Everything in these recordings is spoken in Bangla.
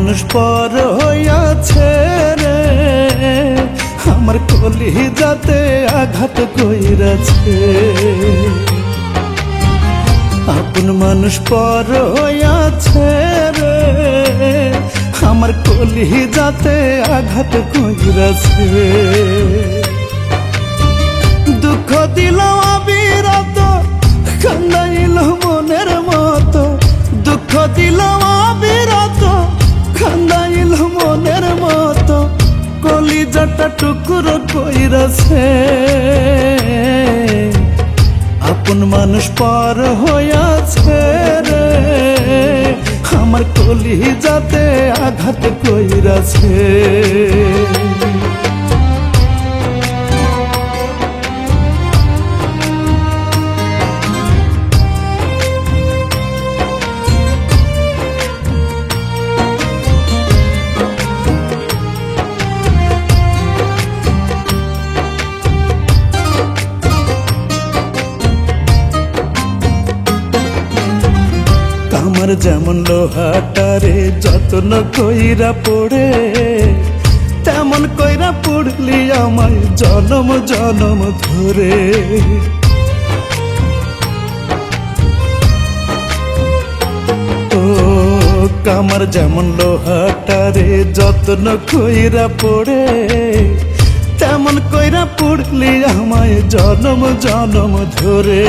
মানুষ পর হইয়াছে রে, আমার কলিজাতে আঘাত কইরাছে। আপন মানুষ পর হইয়াছে রে, আমার কলিজাতে আঘাত কইরাছে। দুঃখ দিল অবিরত, কান্দাইল মনের মতো। দুঃখ দিল অবিরত, কান্দাইল মনের মতো। কলিজাটা টুকরো কইরাছে। আপন মানুষ পর হইয়াছে রে, আমার কলিজাতে আঘাত কইরাছে। আমার যেমন লোহাটারে যত্ন কইরা পড়ে, তেমন কইরা পড়লি আমায় জনম জনম ধরে। ও কামার যেমন লোহাটারে যত্ন কইরা পড়ে, তেমন কইরা পড়লি আমায় জনম জনম ধরে।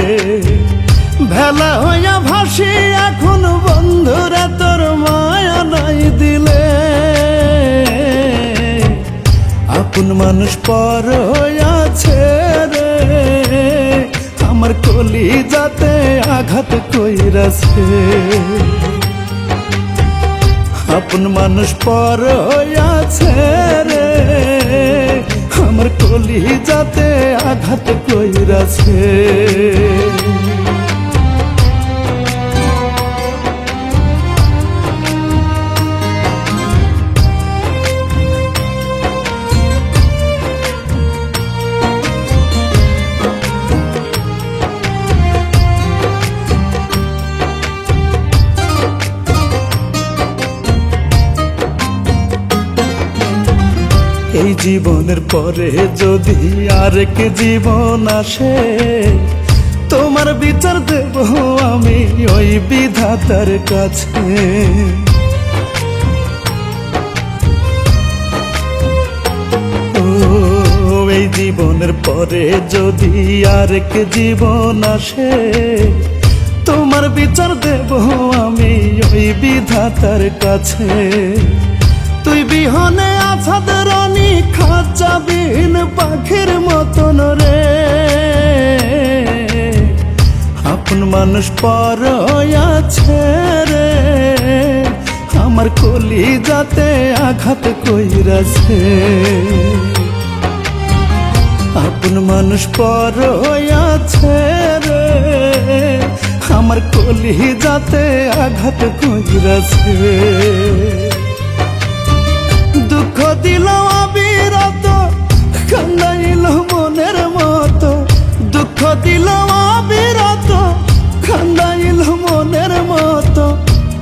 ভেলা হইয়া ভাসি এখন বন্ধুরা, তোর মায়া নাই দিলে। আপন মানুষ পর হইয়াছে রে, আমার কলিজাতে আঘাত কইরাছে। আপন মানুষ পর হইয়াছে রে, আমার কলিজাতে আঘাত কইরাছে। এই জীবনের পরে যদি আরেক জীবন আসে, তোমার বিচার দেব আমি ওই বিধাতার কাছে। ও এই জীবনের পরে যদি আরেক জীবন আসে, তোমার বিচার দেব আমি ওই বিধাতার কাছে। তুই বিহনে আছাদ রানী, খাঁচাবিহীন পাখির মতন রে। আপন মানুষ পর হইয়াছে রে, আমার কলিজাতে আঘাত কইরাছে। আপন মানুষ পর হইয়াছে রে, আমার কলিজাতে আঘাত কইরাছে। দুঃখ দিল অবিরত, কান্দাইল মনের মতো। দুঃখ দিল অবিরত, কান্দাইল মনের মতো।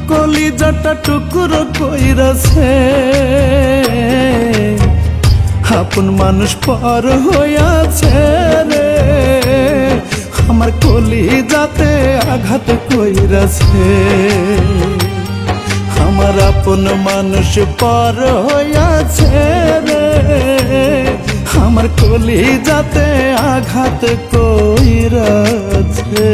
কলিজাটা টুকরো কইরাছে। আপন মানুষ পর হইয়াছে রে, আমার কলিজাতে আঘাত কইরাছে। আমার আপন মানুষ পর হইয়াছে রে, আমার কলিজাতে আঘাত কইরাছে।